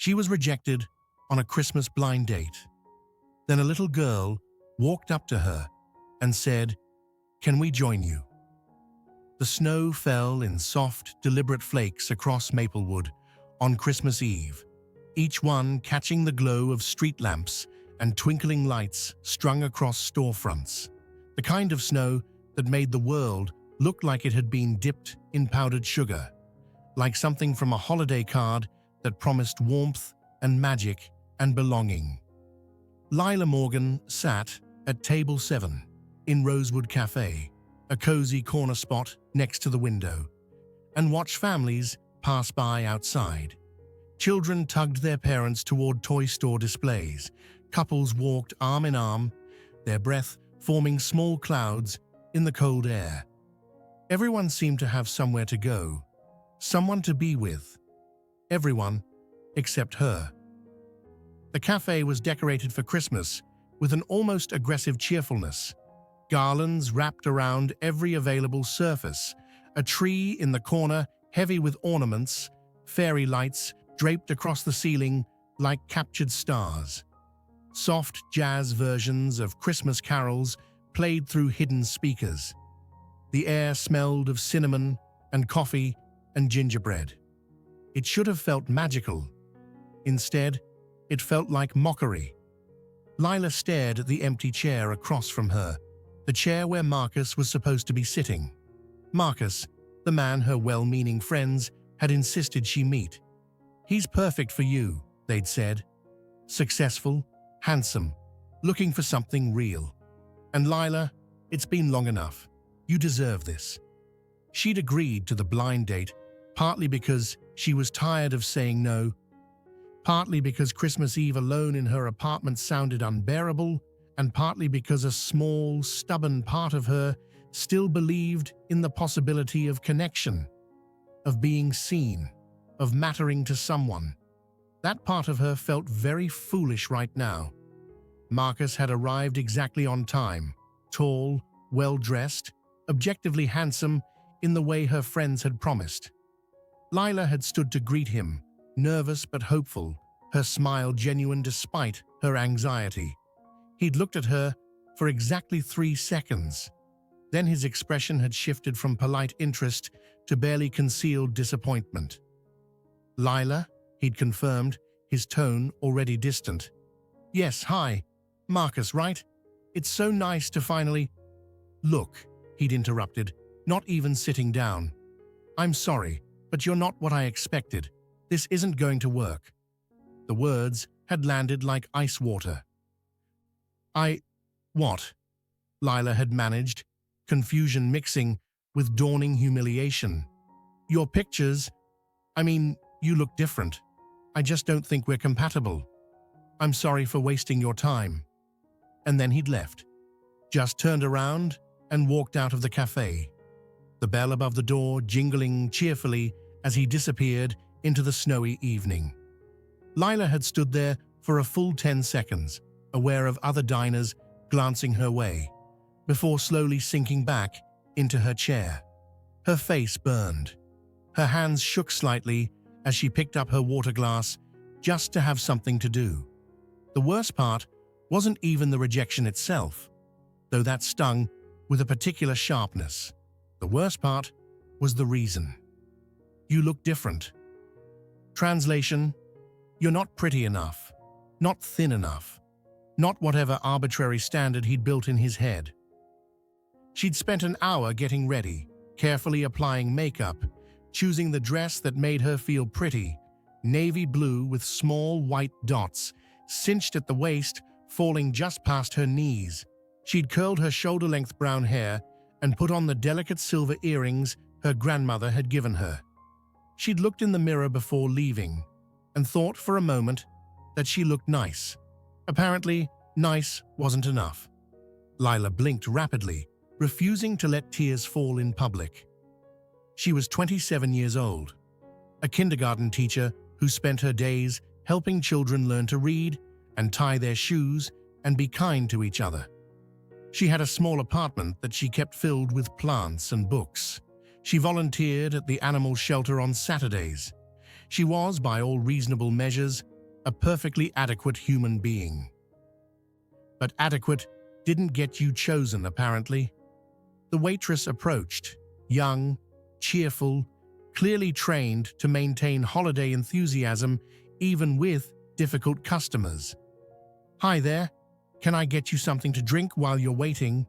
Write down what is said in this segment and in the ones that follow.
She was rejected on a Christmas blind date. Then a little girl walked up to her and said, "Can we join you?" The snow fell in soft, deliberate flakes across Maplewood on Christmas Eve, each one catching the glow of street lamps and twinkling lights strung across storefronts. The kind of snow that made the world look like it had been dipped in powdered sugar, like something from a holiday card that promised warmth and magic and belonging. Lila Morgan sat at table 7 in Rosewood Cafe, a cozy corner spot next to the window, and watched families pass by outside. Children tugged their parents toward toy store displays. Couples walked arm in arm, their breath forming small clouds in the cold air. Everyone seemed to have somewhere to go, someone to be with. Everyone except her. The cafe was decorated for Christmas with an almost aggressive cheerfulness. Garlands wrapped around every available surface, a tree in the corner heavy with ornaments, fairy lights draped across the ceiling like captured stars. Soft jazz versions of Christmas carols played through hidden speakers. The air smelled of cinnamon and coffee and gingerbread. It should have felt magical. Instead, it felt like mockery. Lila stared at the empty chair across from her, the chair where Marcus was supposed to be sitting. Marcus, the man her well-meaning friends had insisted she meet. "He's perfect for you," they'd said. "Successful, handsome, looking for something real. And Lila, it's been long enough. You deserve this." She'd agreed to the blind date, partly because she was tired of saying no, partly because Christmas Eve alone in her apartment sounded unbearable, and partly because a small, stubborn part of her still believed in the possibility of connection, of being seen, of mattering to someone. That part of her felt very foolish right now. Marcus had arrived exactly on time, tall, well-dressed, objectively handsome in the way her friends had promised. Lila had stood to greet him, nervous but hopeful, her smile genuine despite her anxiety. He'd looked at her for exactly 3 seconds. Then his expression had shifted from polite interest to barely concealed disappointment. "Lila?" he'd confirmed, his tone already distant. "Yes, hi. Marcus, right? It's so nice to finally—" "Look," he'd interrupted, not even sitting down. "I'm sorry, but you're not what I expected. This isn't going to work." The words had landed like ice water. What?" Lila had managed, confusion mixing with dawning humiliation. "Your pictures, you look different. I just don't think we're compatible. I'm sorry for wasting your time." And then he'd left, just turned around and walked out of the cafe, the bell above the door jingling cheerfully as he disappeared into the snowy evening. Lila had stood there for a full 10 seconds, aware of other diners glancing her way, before slowly sinking back into her chair. Her face burned. Her hands shook slightly as she picked up her water glass just to have something to do. The worst part wasn't even the rejection itself, though that stung with a particular sharpness. The worst part was the reason. "You look different." Translation: "You're not pretty enough, not thin enough, not whatever arbitrary standard he'd built in his head." She'd spent an hour getting ready, carefully applying makeup, choosing the dress that made her feel pretty, navy blue with small white dots, cinched at the waist, falling just past her knees. She'd curled her shoulder-length brown hair and put on the delicate silver earrings her grandmother had given her. She'd looked in the mirror before leaving and thought for a moment that she looked nice. Apparently, nice wasn't enough. Lila blinked rapidly, refusing to let tears fall in public. She was 27 years old, a kindergarten teacher who spent her days helping children learn to read and tie their shoes and be kind to each other. She had a small apartment that she kept filled with plants and books. She volunteered at the animal shelter on Saturdays. She was, by all reasonable measures, a perfectly adequate human being. But adequate didn't get you chosen, apparently. The waitress approached, young, cheerful, clearly trained to maintain holiday enthusiasm even with difficult customers. "Hi there, can I get you something to drink while you're waiting?"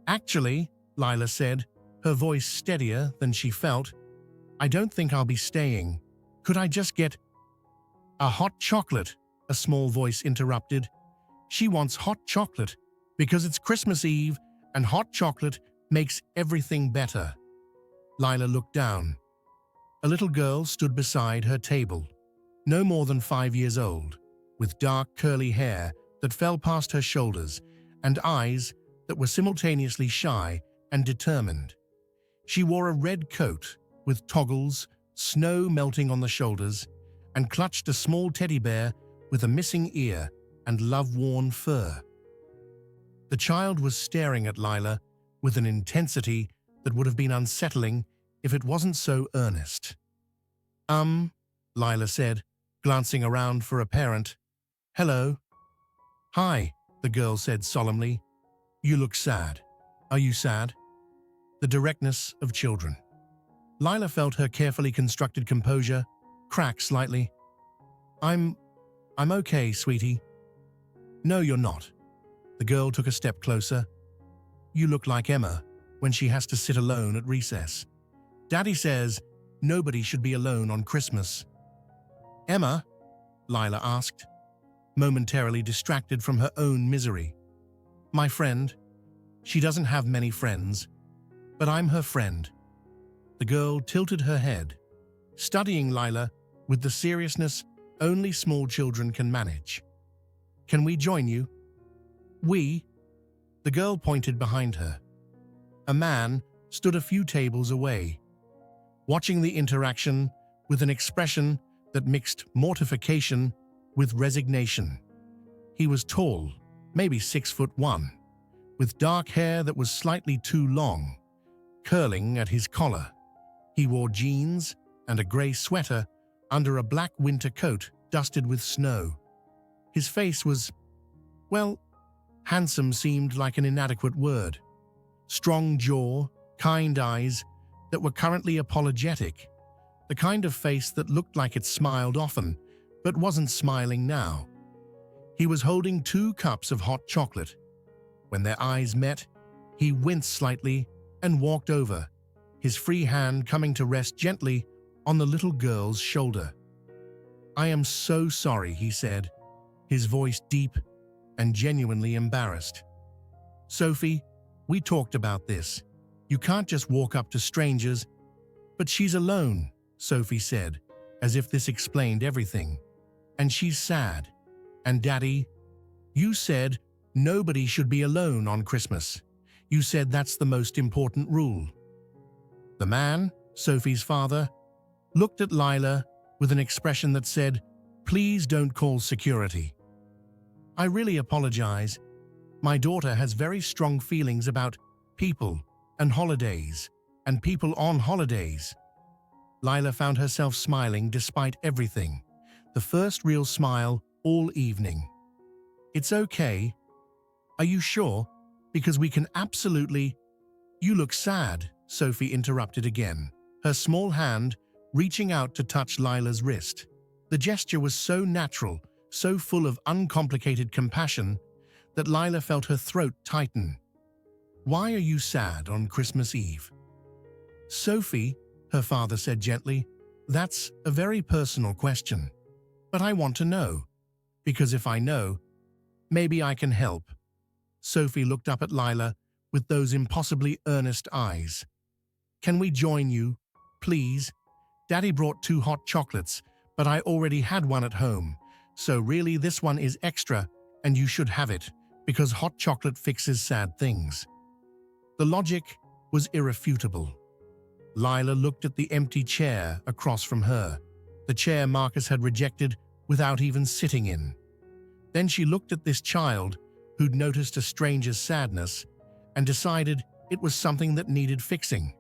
"Actually," Lila said, her voice steadier than she felt, "I don't think I'll be staying. Could I just get—" "A hot chocolate," a small voice interrupted. "She wants hot chocolate because it's Christmas Eve and hot chocolate makes everything better." Lila looked down. A little girl stood beside her table, no more than 5 years old, with dark curly hair that fell past her shoulders and eyes that were simultaneously shy and determined. She wore a red coat with toggles, snow melting on the shoulders, and clutched a small teddy bear with a missing ear and love-worn fur. The child was staring at Lila with an intensity that would have been unsettling if it wasn't so earnest. Lila said, glancing around for a parent. "Hello." "Hi," the girl said solemnly. "You look sad. Are you sad?" The directness of children. Lila felt her carefully constructed composure crack slightly. I'm okay, sweetie." "No, you're not." The girl took a step closer. "You look like Emma when she has to sit alone at recess. Daddy says nobody should be alone on Christmas." "Emma?" Lila asked, momentarily distracted from her own misery. "My friend. She doesn't have many friends, but I'm her friend." The girl tilted her head, studying Lila with the seriousness only small children can manage. "Can we join you?" "We?" The girl pointed behind her. A man stood a few tables away, watching the interaction with an expression that mixed mortification with resignation. He was tall, maybe 6'1", with dark hair that was slightly too long, curling at his collar. He wore jeans and a grey sweater under a black winter coat dusted with snow. His face was, well, handsome seemed like an inadequate word. Strong jaw, kind eyes that were currently apologetic, the kind of face that looked like it smiled often, but wasn't smiling now. He was holding 2 cups of hot chocolate. When their eyes met, he winced slightly and walked over, his free hand coming to rest gently on the little girl's shoulder. "I am so sorry," he said, his voice deep and genuinely embarrassed. "Sophie, we talked about this. You can't just walk up to strangers." "But she's alone," Sophie said, as if this explained everything. "And she's sad. And Daddy, you said nobody should be alone on Christmas. You said that's the most important rule." The man, Sophie's father, looked at Lila with an expression that said, "Please don't call security." "I really apologize. My daughter has very strong feelings about people and holidays and people on holidays." Lila found herself smiling despite everything, the first real smile all evening. "It's okay. Are you sure? Because we can absolutely—" "You look sad," Sophie interrupted again, her small hand reaching out to touch Lila's wrist. The gesture was so natural, so full of uncomplicated compassion, that Lila felt her throat tighten. "Why are you sad on Christmas Eve?" "Sophie," her father said gently, "that's a very personal question. But I want to know. Because if I know, maybe I can help." Sophie looked up at Lila with those impossibly earnest eyes. "Can we join you, please? Daddy brought 2 hot chocolates, but I already had one at home, so really this one is extra and you should have it, because hot chocolate fixes sad things." The logic was irrefutable. Lila looked at the empty chair across from her, the chair Marcus had rejected without even sitting in. Then she looked at this child who'd noticed a stranger's sadness and decided it was something that needed fixing.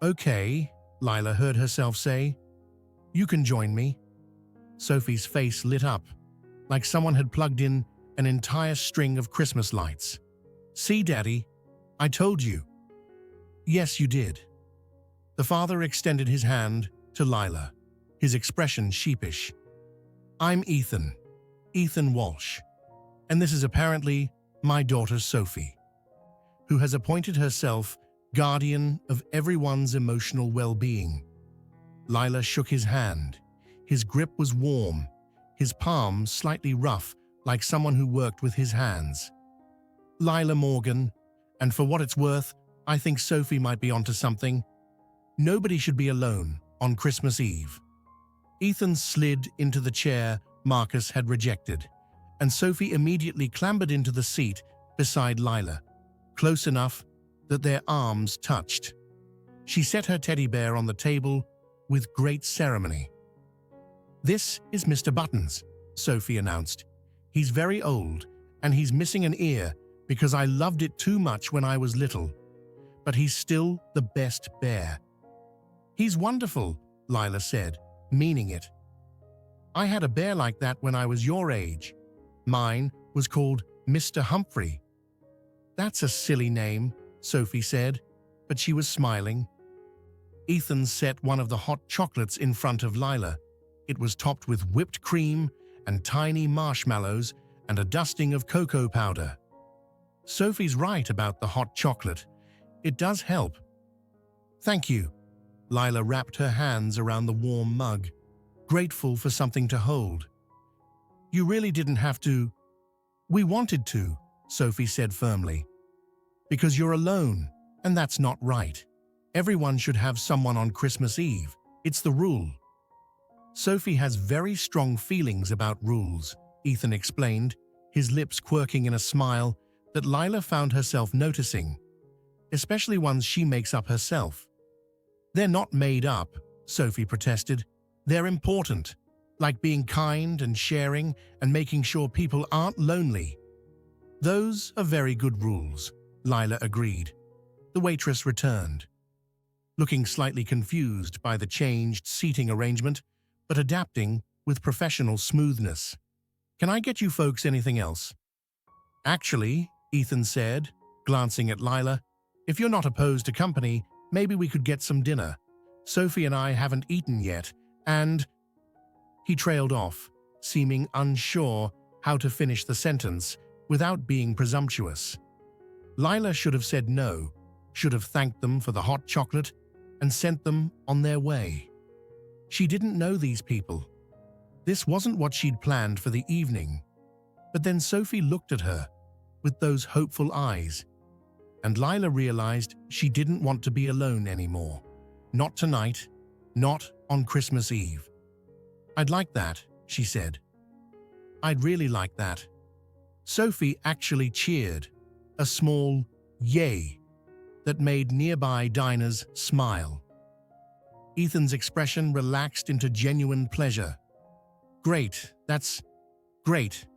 "Okay," Lila heard herself say. "You can join me." Sophie's face lit up, like someone had plugged in an entire string of Christmas lights. "See, Daddy, I told you." "Yes, you did." The father extended his hand to Lila, his expression sheepish. "I'm Ethan, Ethan Walsh, and this is apparently my daughter Sophie, who has appointed herself guardian of everyone's emotional well-being." Lila shook his hand. His grip was warm, his palm slightly rough, like someone who worked with his hands. "Lila Morgan, and for what it's worth, I think Sophie might be onto something. Nobody should be alone on Christmas Eve." Ethan slid into the chair Marcus had rejected, and Sophie immediately clambered into the seat beside Lila, close enough that their arms touched. She set her teddy bear on the table with great ceremony. "This is Mr. Buttons," Sophie announced. "He's very old, and he's missing an ear because I loved it too much when I was little. But he's still the best bear." "He's wonderful," Lila said, meaning it. "I had a bear like that when I was your age. Mine was called Mr. Humphrey." "That's a silly name," Sophie said, but she was smiling. Ethan set one of the hot chocolates in front of Lila. It was topped with whipped cream and tiny marshmallows and a dusting of cocoa powder. Sophie's right about the hot chocolate. It does help. "Thank you." Lila wrapped her hands around the warm mug, grateful for something to hold. "You really didn't have to." "We wanted to," Sophie said firmly. "Because you're alone, and that's not right. Everyone should have someone on Christmas Eve. It's the rule." "Sophie has very strong feelings about rules," Ethan explained, his lips quirking in a smile that Lila found herself noticing, especially ones she makes up herself. "They're not made up," Sophie protested. "They're important, like being kind and sharing and making sure people aren't lonely." "Those are very good rules," Lila agreed. The waitress returned, looking slightly confused by the changed seating arrangement, but adapting with professional smoothness. "Can I get you folks anything else?" "Actually," Ethan said, glancing at Lila, "if you're not opposed to company, maybe we could get some dinner. Sophie and I haven't eaten yet, and—" He trailed off, seeming unsure how to finish the sentence without being presumptuous. Lila should have said no, should have thanked them for the hot chocolate, and sent them on their way. She didn't know these people. This wasn't what she'd planned for the evening. But then Sophie looked at her with those hopeful eyes, and Lila realized she didn't want to be alone anymore. Not tonight, not on Christmas Eve. "I'd like that," she said. "I'd really like that." Sophie actually cheered, a small yay that made nearby diners smile. Ethan's expression relaxed into genuine pleasure. "Great, that's great."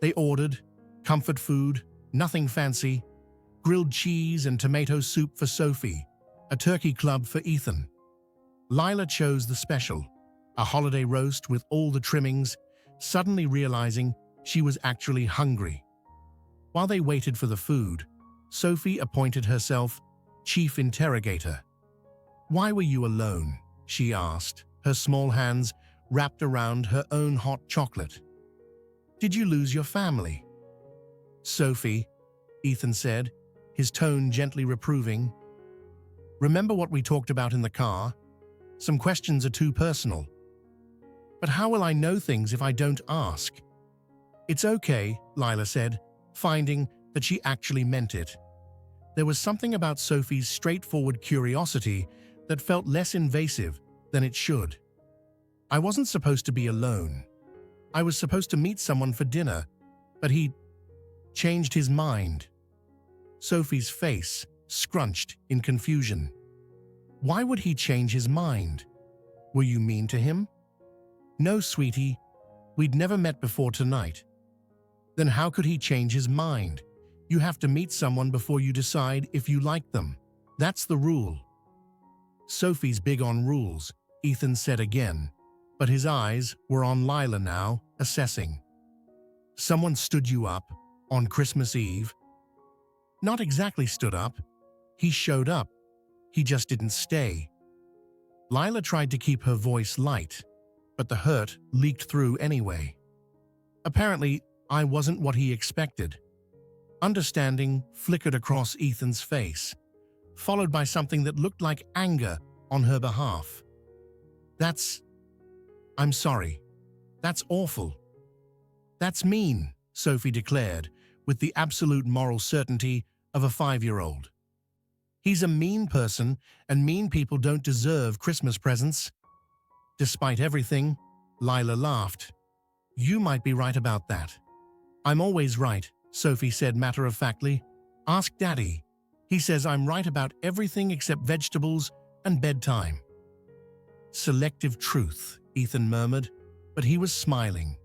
They ordered comfort food, nothing fancy, grilled cheese and tomato soup for Sophie, a turkey club for Ethan. Lila chose the special, a holiday roast with all the trimmings, suddenly realizing she was actually hungry. While they waited for the food, Sophie appointed herself chief interrogator. "Why were you alone?" she asked, her small hands wrapped around her own hot chocolate. "Did you lose your family?" "Sophie," Ethan said, his tone gently reproving. "Remember what we talked about in the car? Some questions are too personal." "But how will I know things if I don't ask?" "It's okay," Lila said, finding that she actually meant it. There was something about Sophie's straightforward curiosity that felt less invasive than it should. "I wasn't supposed to be alone. I was supposed to meet someone for dinner, but he changed his mind." Sophie's face scrunched in confusion. "Why would he change his mind? Were you mean to him?" "No, sweetie. We'd never met before tonight." "Then how could he change his mind? You have to meet someone before you decide if you like them. That's the rule." "Sophie's big on rules," Ethan said again, but his eyes were on Lila now, assessing. Someone stood you up on Christmas Eve? Not exactly stood up. He showed up. He just didn't stay. Lila tried to keep her voice light, but the hurt leaked through anyway. Apparently, I wasn't what he expected. Understanding flickered across Ethan's face, followed by something that looked like anger on her behalf. I'm sorry. That's awful. That's mean, Sophie declared, with the absolute moral certainty of a 5-year-old. He's a mean person, and mean people don't deserve Christmas presents. Despite everything, Lila laughed. You might be right about that. I'm always right, Sophie said matter-of-factly. Ask Daddy. He says I'm right about everything except vegetables and bedtime. Selective truth, Ethan murmured, but he was smiling.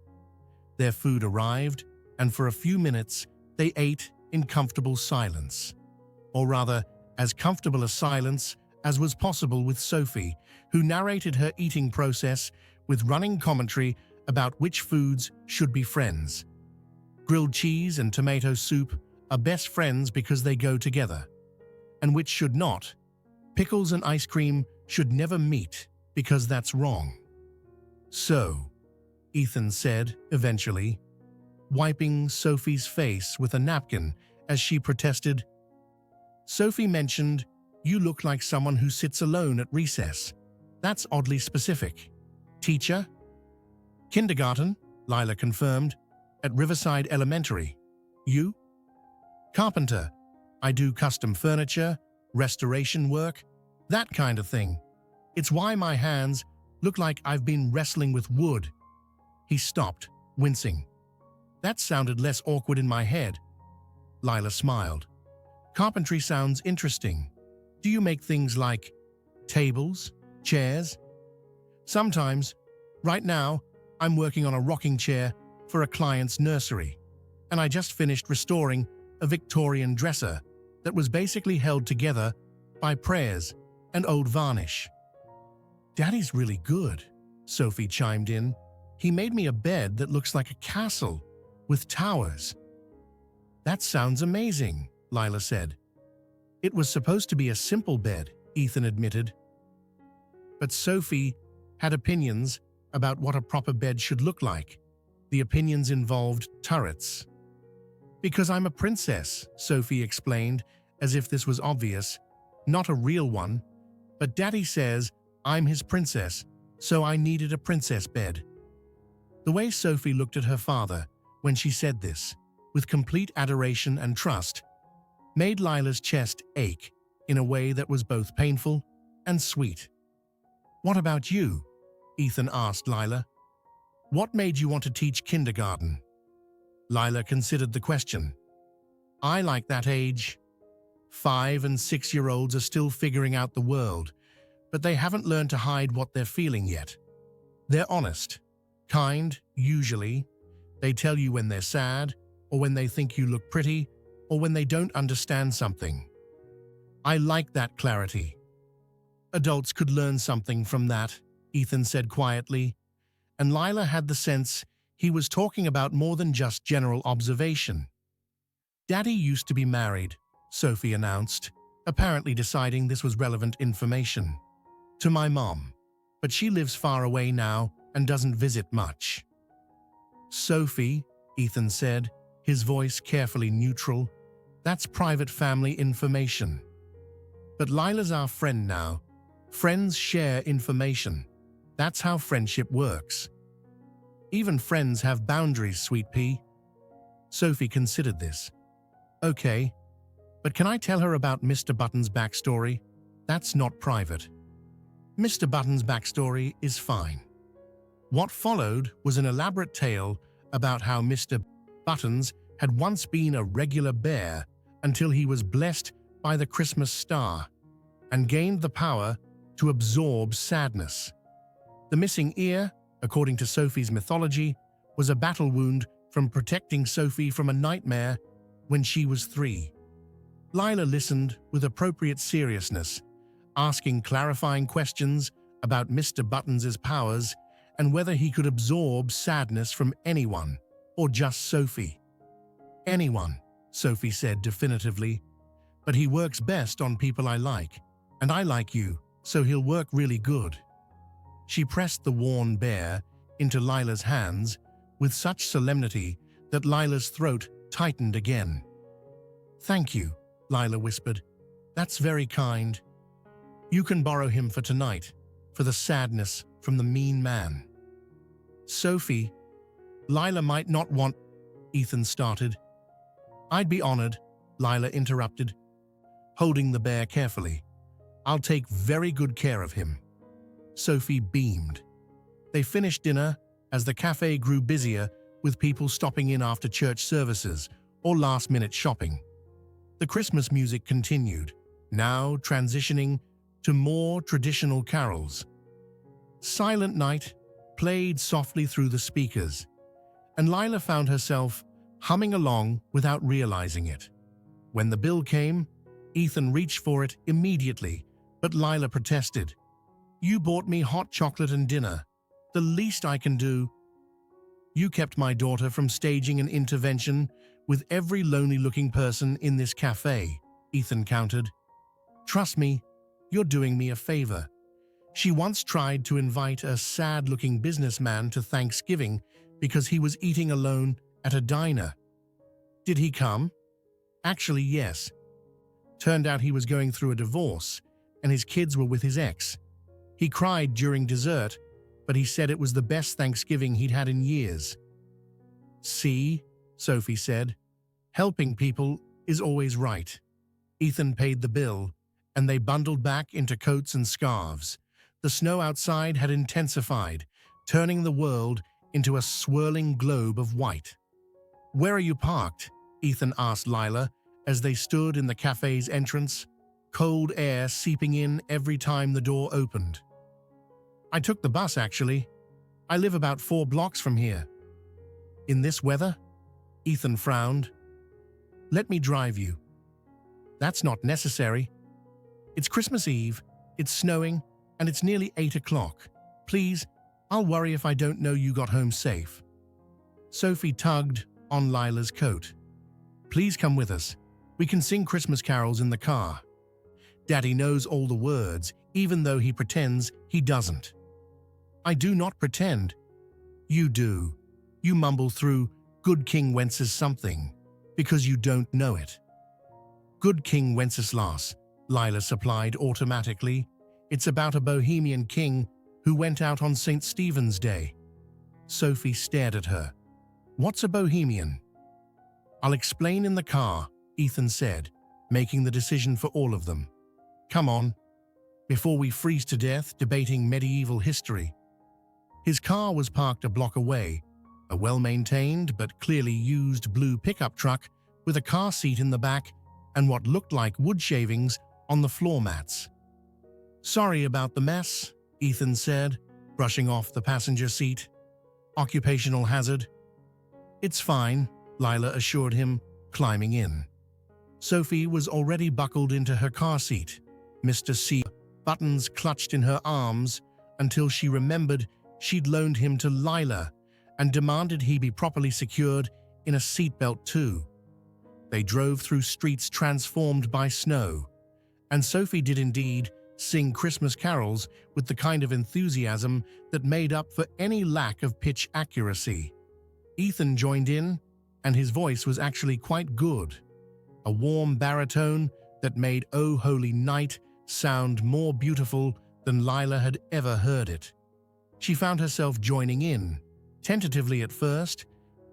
Their food arrived, and for a few minutes they ate in comfortable silence. Or rather, as comfortable a silence as was possible with Sophie, who narrated her eating process with running commentary about which foods should be friends. Grilled cheese and tomato soup are best friends because they go together, and which should not. Pickles and ice cream should never meet because that's wrong. So, Ethan said eventually, wiping Sophie's face with a napkin as she protested. Sophie mentioned, you look like someone who sits alone at recess. That's oddly specific. Teacher? Kindergarten, Lila confirmed, at Riverside Elementary. You? Carpenter. I do custom furniture, restoration work, that kind of thing. It's why my hands look like I've been wrestling with wood. He stopped, wincing. That sounded less awkward in my head. Lila smiled. Carpentry sounds interesting. Do you make things like tables, chairs? Sometimes. Right now, I'm working on a rocking chair for a client's nursery, and I just finished restoring a Victorian dresser that was basically held together by prayers and old varnish. Daddy's really good, Sophie chimed in. He made me a bed that looks like a castle with towers. That sounds amazing, Lila said. It was supposed to be a simple bed, Ethan admitted. But Sophie had opinions about what a proper bed should look like. The opinions involved turrets. Because I'm a princess, Sophie explained, as if this was obvious. Not a real one, but Daddy says I'm his princess, so I needed a princess bed. The way Sophie looked at her father when she said this, with complete adoration and trust, made Lila's chest ache in a way that was both painful and sweet. What about you? Ethan asked Lila. What made you want to teach kindergarten? Lila considered the question. I like that age. 5- and 6-year-olds are still figuring out the world, but they haven't learned to hide what they're feeling yet. They're honest, kind, usually. They tell you when they're sad, or when they think you look pretty, or when they don't understand something. I like that clarity. Adults could learn something from that, Ethan said quietly, and Lila had the sense he was talking about more than just general observation. Daddy used to be married, Sophie announced, apparently deciding this was relevant information. To my mom, but she lives far away now and doesn't visit much. Sophie, Ethan said, his voice carefully neutral, that's private family information. But Lila's our friend now. Friends share information. That's how friendship works. Even friends have boundaries, sweet pea. Sophie considered this. Okay, but can I tell her about Mr. Button's backstory? That's not private. Mr. Button's backstory is fine. What followed was an elaborate tale about how Mr. Buttons had once been a regular bear until he was blessed by the Christmas star and gained the power to absorb sadness. The missing ear, according to Sophie's mythology, was a battle wound from protecting Sophie from a nightmare when she was 3. Lila listened with appropriate seriousness, asking clarifying questions about Mr. Buttons' powers and whether he could absorb sadness from anyone, or just Sophie. Anyone, Sophie said definitively, but he works best on people I like, and I like you, so he'll work really good. She pressed the worn bear into Lila's hands with such solemnity that Lila's throat tightened again. "Thank you," Lila whispered. "That's very kind. You can borrow him for tonight, for the sadness from the mean man." "Sophie, Lila might not want," Ethan started. "I'd be honored," Lila interrupted, holding the bear carefully. "I'll take very good care of him." Sophie beamed. They finished dinner as the cafe grew busier with people stopping in after church services or last-minute shopping. The Christmas music continued, now transitioning to more traditional carols. Silent Night played softly through the speakers, and Lila found herself humming along without realizing it. When the bill came, Ethan reached for it immediately, but Lila protested. "You bought me hot chocolate and dinner. The least I can do." "You kept my daughter from staging an intervention with every lonely-looking person in this cafe," Ethan countered. "Trust me, you're doing me a favor. She once tried to invite a sad-looking businessman to Thanksgiving because he was eating alone at a diner. Did he come?" "Actually, yes. Turned out he was going through a divorce, and his kids were with his ex. He cried during dessert, but he said it was the best Thanksgiving he'd had in years." "See," Sophie said, "helping people is always right." Ethan paid the bill, and they bundled back into coats and scarves. The snow outside had intensified, turning the world into a swirling globe of white. "Where are you parked?" Ethan asked Lila as they stood in the cafe's entrance, cold air seeping in every time the door opened. "I took the bus, actually. I live about 4 blocks from here." "In this weather?" Ethan frowned. "Let me drive you." "That's not necessary. It's Christmas Eve, it's snowing, and it's nearly 8 o'clock. Please, I'll worry if I don't know you got home safe." Sophie tugged on Lila's coat. "Please come with us. We can sing Christmas carols in the car. Daddy knows all the words, even though he pretends he doesn't." "I do not pretend." "You do. You mumble through 'Good King Wenceslas' something, because you don't know it." "Good King Wenceslas," Lila supplied automatically. "It's about a Bohemian king who went out on St. Stephen's Day." Sophie stared at her. "What's a Bohemian?" "I'll explain in the car," Ethan said, making the decision for all of them. "Come on, before we freeze to death debating medieval history." His car was parked a block away, a well-maintained but clearly used blue pickup truck with a car seat in the back and what looked like wood shavings on the floor mats. "Sorry about the mess," Ethan said, brushing off the passenger seat. "Occupational hazard." "It's fine," Lila assured him, climbing in. Sophie was already buckled into her car seat, Mr. C. buttons clutched in her arms until she remembered she'd loaned him to Lila and demanded he be properly secured in a seatbelt too. They drove through streets transformed by snow, and Sophie did indeed sing Christmas carols with the kind of enthusiasm that made up for any lack of pitch accuracy. Ethan joined in, and his voice was actually quite good. A warm baritone that made "O Holy Night" sound more beautiful than Lila had ever heard it. She found herself joining in, tentatively at first,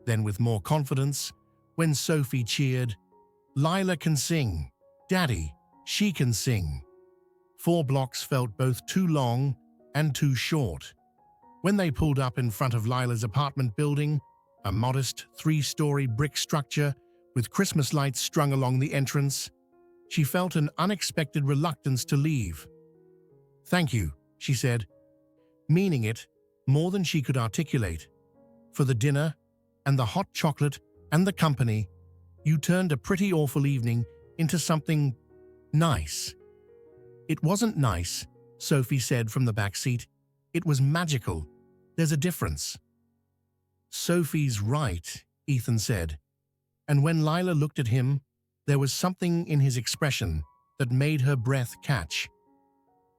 then with more confidence, when Sophie cheered, "Lila can sing. Daddy, she can sing." 4 blocks felt both too long and too short. When they pulled up in front of Lila's apartment building, a modest 3-story brick structure with Christmas lights strung along the entrance, she felt an unexpected reluctance to leave. "Thank you," she said, meaning it more than she could articulate. "For the dinner, and the hot chocolate, and the company, you turned a pretty awful evening into something nice." "It wasn't nice," Sophie said from the back seat. "It was magical." There's a difference. Sophie's right, Ethan said. And when Lila looked at him, there was something in his expression that made her breath catch.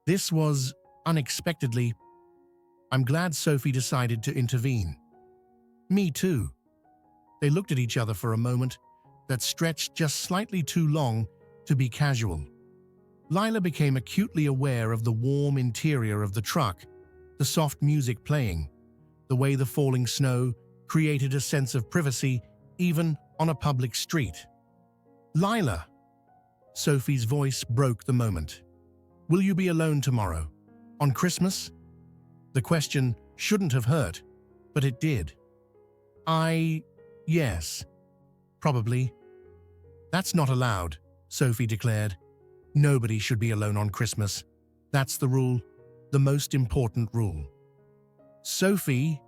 This was, unexpectedly, I'm glad Sophie decided to intervene. Me too. They looked at each other for a moment that stretched just slightly too long to be casual. Lila became acutely aware of the warm interior of the truck, the soft music playing, the way the falling snow created a sense of privacy even on a public street. Lila, Sophie's voice broke the moment. Will you be alone tomorrow? On Christmas? The question shouldn't have hurt, but it did. Yes, probably. That's not allowed, Sophie declared. Nobody should be alone on Christmas. That's the rule, the most important rule. Sophie,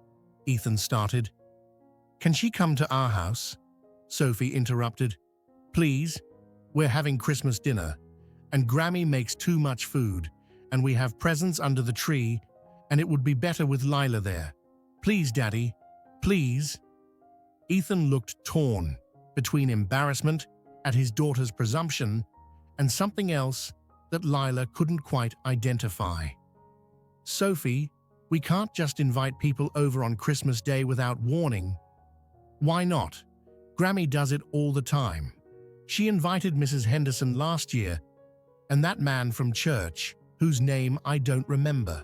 Ethan started. Can she come to our house? Sophie interrupted. Please, we're having Christmas dinner, and Grammy makes too much food, and we have presents under the tree, and it would be better with Lila there. Please, Daddy, please. Ethan looked torn between embarrassment at his daughter's presumption and something else that Lila couldn't quite identify. Sophie, we can't just invite people over on Christmas Day without warning. Why not? Grammy does it all the time. She invited Mrs. Henderson last year, and that man from church, whose name I don't remember.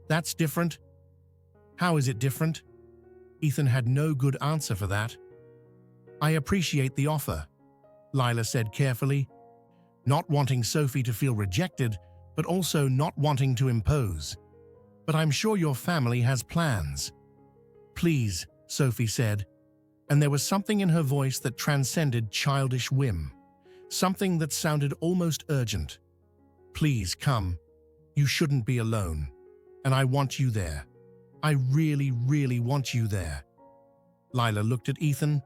That's different? How is it different? Ethan had no good answer for that. I appreciate the offer, Lila said carefully, not wanting Sophie to feel rejected, but also not wanting to impose. But I'm sure your family has plans. Please, Sophie said, and there was something in her voice that transcended childish whim, something that sounded almost urgent. Please come. You shouldn't be alone, and I want you there. I really, really want you there. Lila looked at Ethan,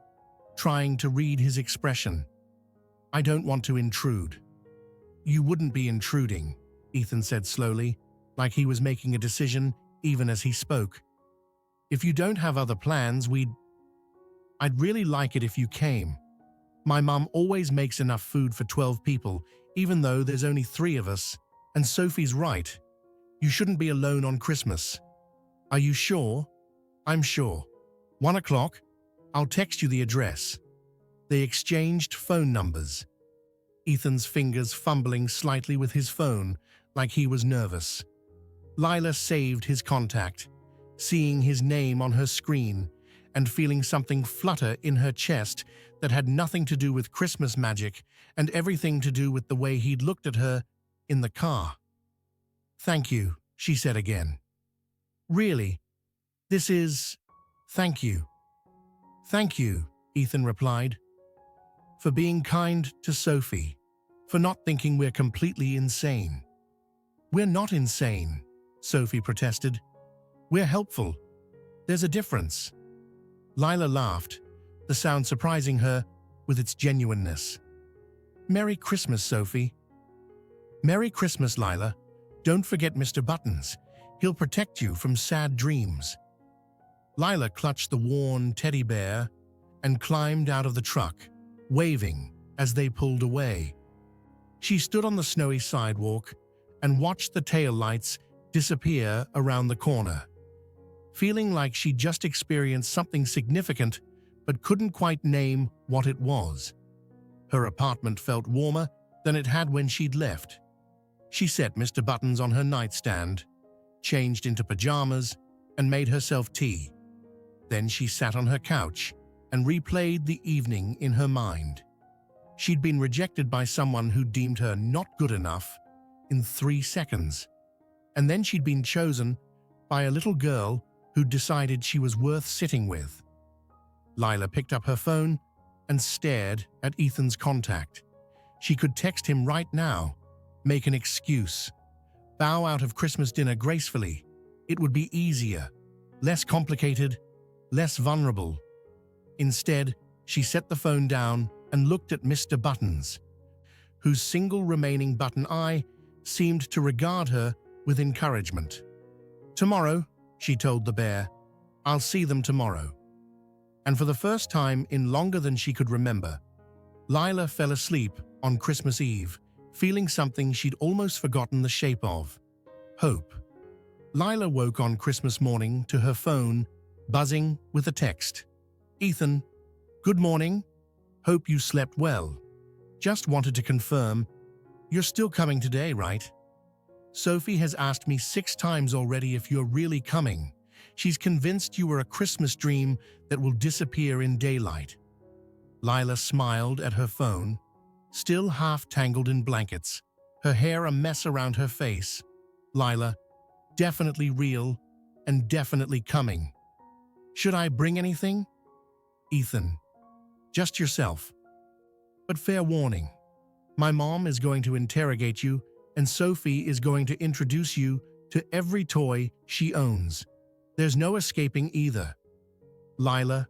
trying to read his expression. I don't want to intrude. You wouldn't be intruding, Ethan said slowly, like he was making a decision even as he spoke. If you don't have other plans, I'd really like it if you came. My mum always makes enough food for 12 people, even though there's only 3 of us, and Sophie's right. You shouldn't be alone on Christmas. Are you sure? I'm sure. 1 o'clock? I'll text you the address. They exchanged phone numbers. Ethan's fingers fumbling slightly with his phone, like he was nervous. Lila saved his contact, seeing his name on her screen and feeling something flutter in her chest that had nothing to do with Christmas magic and everything to do with the way he'd looked at her in the car. Thank you, she said again. Really? This is… Thank you. Thank you, Ethan replied. For being kind to Sophie, for not thinking we're completely insane. We're not insane, Sophie protested. We're helpful. There's a difference. Lila laughed, the sound surprising her with its genuineness. Merry Christmas, Sophie. Merry Christmas, Lila. Don't forget Mr. Buttons. He'll protect you from sad dreams. Lila clutched the worn teddy bear and climbed out of the truck, waving as they pulled away. She stood on the snowy sidewalk and watched the taillights disappear around the corner, feeling like she'd just experienced something significant but couldn't quite name what it was. Her apartment felt warmer than it had when she'd left. She set Mr. Buttons on her nightstand, changed into pajamas, and made herself tea. Then she sat on her couch and replayed the evening in her mind. She'd been rejected by someone who deemed her not good enough in 3 seconds. And then she'd been chosen by a little girl who decided she was worth sitting with. Lila picked up her phone and stared at Ethan's contact. She could text him right now, make an excuse, bow out of Christmas dinner gracefully. It would be easier, less complicated, less vulnerable. Instead, she set the phone down and looked at Mr. Buttons, whose single remaining button eye seemed to regard her with encouragement. Tomorrow, she told the bear. "I'll see them tomorrow." And for the first time in longer than she could remember, Lila fell asleep on Christmas Eve, feeling something she'd almost forgotten the shape of: hope. Lila woke on Christmas morning to her phone buzzing with a text. "Ethan, good morning. Hope you slept well. Just wanted to confirm, you're still coming today, right? Sophie has asked me 6 times already if you're really coming. She's convinced you were a Christmas dream that will disappear in daylight." Lila smiled at her phone, still half tangled in blankets, her hair a mess around her face. "Lila, definitely real and definitely coming. Should I bring anything?" "Ethan, just yourself. But fair warning, my mom is going to interrogate you and Sophie is going to introduce you to every toy she owns. There's no escaping either." "Lila,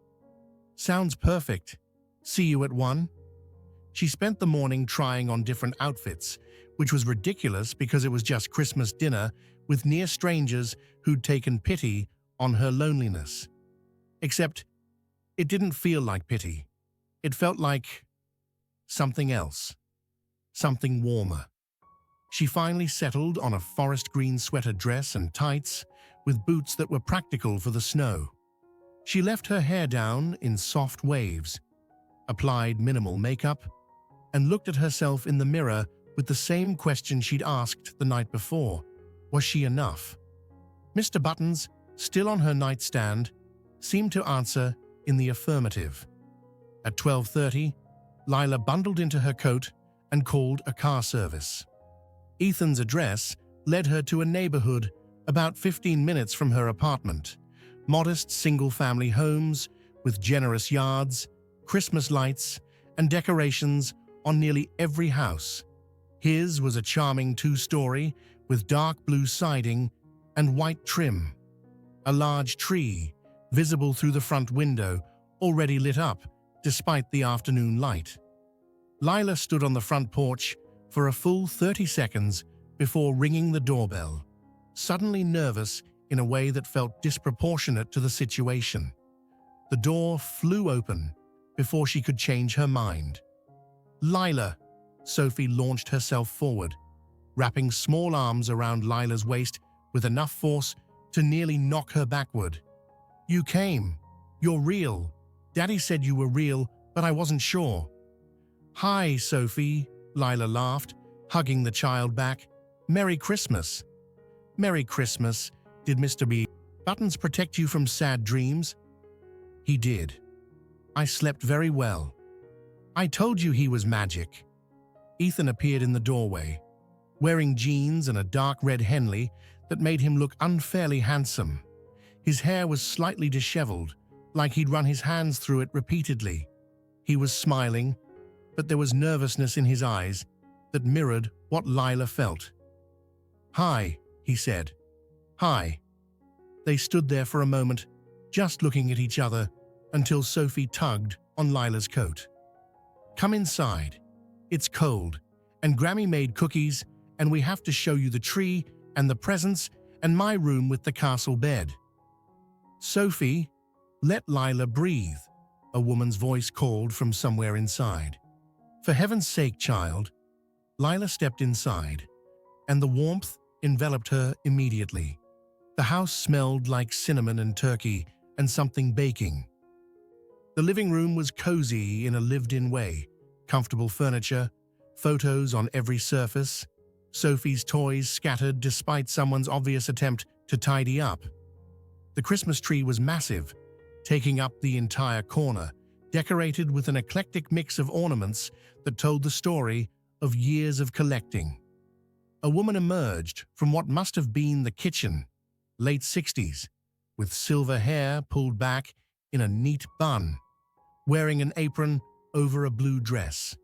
sounds perfect. See you at 1. She spent the morning trying on different outfits, which was ridiculous because it was just Christmas dinner with near strangers who'd taken pity on her loneliness. Except, it didn't feel like pity. It felt like something else, something warmer. She finally settled on a forest green sweater dress and tights with boots that were practical for the snow. She left her hair down in soft waves, applied minimal makeup, and looked at herself in the mirror with the same question she'd asked the night before. Was she enough? Mr. Buttons, still on her nightstand, seemed to answer in the affirmative. At 12:30, Lila bundled into her coat and called a car service. Ethan's address led her to a neighborhood about 15 minutes from her apartment. Modest single-family homes with generous yards, Christmas lights, and decorations on nearly every house. His was a charming 2-story with dark blue siding and white trim. A large tree, visible through the front window, already lit up despite the afternoon light. Lila stood on the front porch for a full 30 seconds before ringing the doorbell, suddenly nervous in a way that felt disproportionate to the situation. The door flew open before she could change her mind. "Lila," Sophie launched herself forward, wrapping small arms around Lila's waist with enough force to nearly knock her backward. "You came. You're real. Daddy said you were real, but I wasn't sure." "Hi, Sophie," Lila laughed, hugging the child back. "Merry Christmas." "Merry Christmas. Did Mr. B. Buttons protect you from sad dreams?" "He did. I slept very well. I told you he was magic." Ethan appeared in the doorway, wearing jeans and a dark red Henley that made him look unfairly handsome. His hair was slightly disheveled, like he'd run his hands through it repeatedly. He was smiling, but there was nervousness in his eyes that mirrored what Lila felt. "Hi," he said. "Hi." They stood there for a moment, just looking at each other, until Sophie tugged on Lila's coat. "Come inside. It's cold, and Grammy made cookies, and we have to show you the tree and the presents and my room with the castle bed." "Sophie, let Lila breathe," a woman's voice called from somewhere inside. "For heaven's sake, child." Lila stepped inside, and the warmth enveloped her immediately. The house smelled like cinnamon and turkey and something baking. The living room was cozy in a lived-in way, comfortable furniture, photos on every surface, Sophie's toys scattered despite someone's obvious attempt to tidy up. The Christmas tree was massive, taking up the entire corner, decorated with an eclectic mix of ornaments that told the story of years of collecting. A woman emerged from what must have been the kitchen, late 60s, with silver hair pulled back in a neat bun, wearing an apron over a blue dress.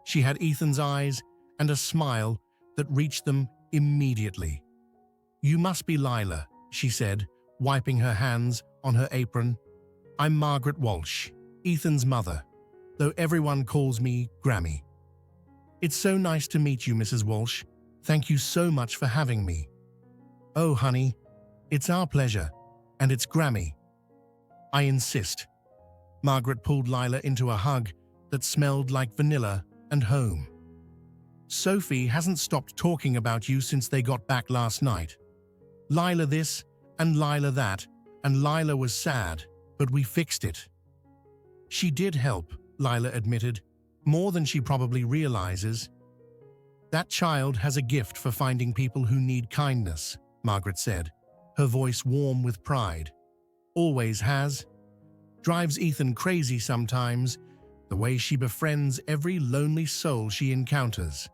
She had Ethan's eyes and a smile that reached them immediately. "You must be Lila," she said, wiping her hands on her apron. "I'm Margaret Walsh, Ethan's mother, though everyone calls me Grammy." "It's so nice to meet you, Mrs. Walsh. Thank you so much for having me." "Oh, honey, it's our pleasure. and it's Grammy. I insist. Margaret pulled Lila into a hug that smelled like vanilla and home. Sophie hasn't stopped talking about you since they got back last night. Lila this and Lila that, and Lila was sad, but we fixed it. She did help, Lila admitted, more than she probably realizes. That child has a gift for finding people who need kindness, Margaret said, her voice warm with pride. Always has. Drives Ethan crazy sometimes, the way she befriends every lonely soul she encounters.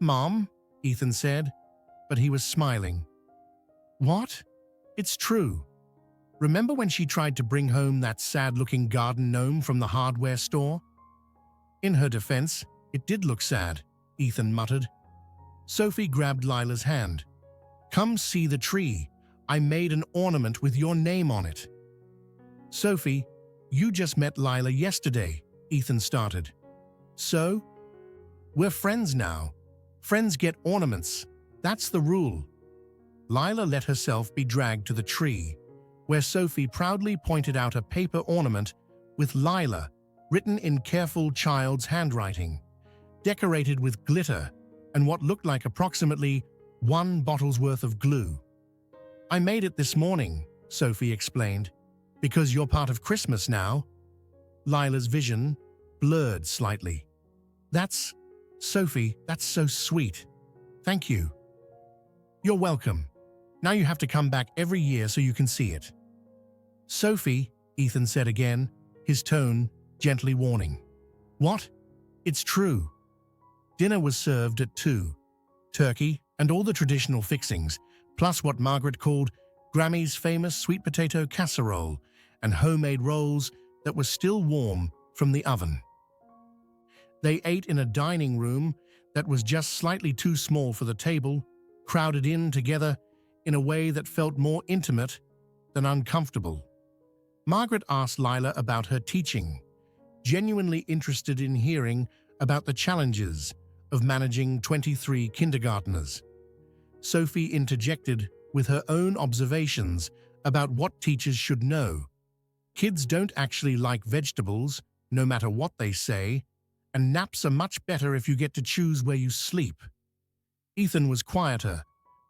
Mom, Ethan said, but he was smiling. What? It's true. Remember when she tried to bring home that sad-looking garden gnome from the hardware store? In her defense, it did look sad, Ethan muttered. Sophie grabbed Lila's hand. Come see the tree. I made an ornament with your name on it. Sophie, you just met Lila yesterday, Ethan started. So? We're friends now. Friends get ornaments. That's the rule. Lila let herself be dragged to the tree, where Sophie proudly pointed out a paper ornament with Lila, written in careful child's handwriting, decorated with glitter and what looked like approximately 1 bottle's worth of glue. I made it this morning, Sophie explained, because you're part of Christmas now. Lila's vision blurred slightly. Sophie, that's so sweet. Thank you. You're welcome. Now you have to come back every year so you can see it. Sophie, Ethan said again, his tone gently warning. What? It's true. Dinner was served at 2. Turkey and all the traditional fixings, plus what Margaret called Grammy's famous sweet potato casserole and homemade rolls that were still warm from the oven. They ate in a dining room that was just slightly too small for the table, crowded in together in a way that felt more intimate than uncomfortable. Margaret asked Lila about her teaching, genuinely interested in hearing about the challenges of managing 23 kindergarteners. Sophie interjected with her own observations about what teachers should know. Kids don't actually like vegetables, no matter what they say, and naps are much better if you get to choose where you sleep. Ethan was quieter,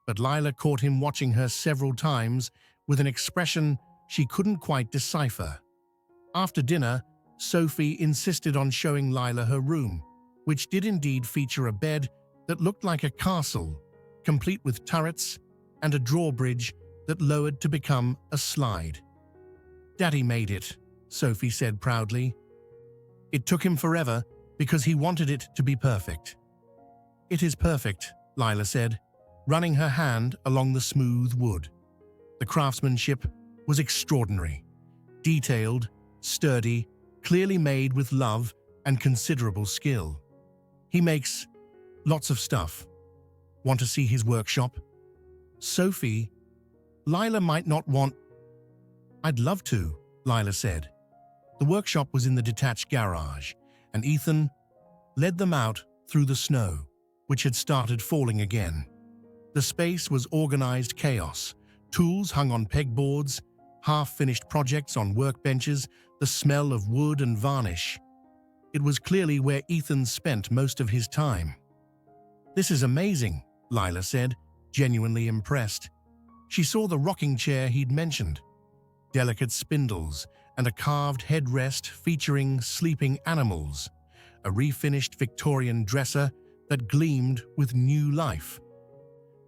but Lila caught him watching her several times with an expression she couldn't quite decipher. After dinner, Sophie insisted on showing Lila her room, which did indeed feature a bed that looked like a castle, complete with turrets and a drawbridge that lowered to become a slide. Daddy made it, Sophie said proudly. It took him forever because he wanted it to be perfect. It is perfect, Lila said, running her hand along the smooth wood. The craftsmanship was extraordinary, detailed, sturdy, clearly made with love and considerable skill. He makes lots of stuff. Want to see his workshop? Sophie, Lila might not want... I'd love to, Lila said. The workshop was in the detached garage, and Ethan led them out through the snow, which had started falling again. The space was organized chaos, tools hung on pegboards, half-finished projects on workbenches, the smell of wood and varnish. It was clearly where Ethan spent most of his time. This is amazing, Lila said, genuinely impressed. She saw the rocking chair he'd mentioned, delicate spindles, and a carved headrest featuring sleeping animals, a refinished Victorian dresser that gleamed with new life.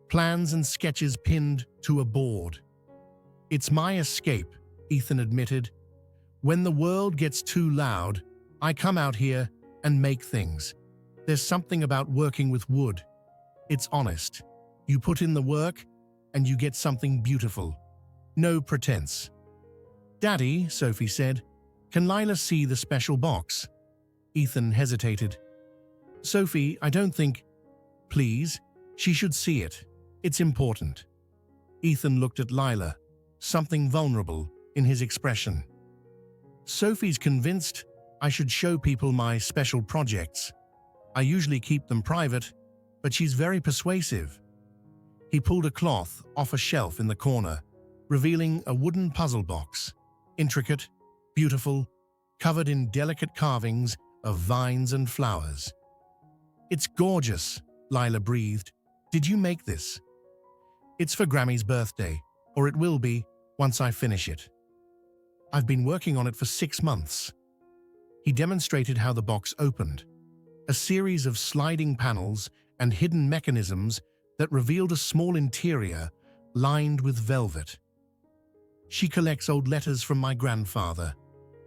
Plans and sketches pinned to a board. It's my escape, Ethan admitted. When the world gets too loud, I come out here and make things. There's something about working with wood. It's honest. You put in the work and you get something beautiful. No pretense. Daddy, Sophie said, can Lila see the special box? Ethan hesitated. Sophie, I don't think... Please, she should see it. It's important. Ethan looked at Lila, something vulnerable in his expression. Sophie's convinced I should show people my special projects. I usually keep them private, but she's very persuasive. He pulled a cloth off a shelf in the corner, revealing a wooden puzzle box, intricate, beautiful, covered in delicate carvings of vines and flowers. "It's gorgeous," Lila breathed. "Did you make this?" "It's for Grammy's birthday, or it will be once I finish it. I've been working on it for 6 months." He demonstrated how the box opened, a series of sliding panels and hidden mechanisms that revealed a small interior lined with velvet. "She collects old letters from my grandfather.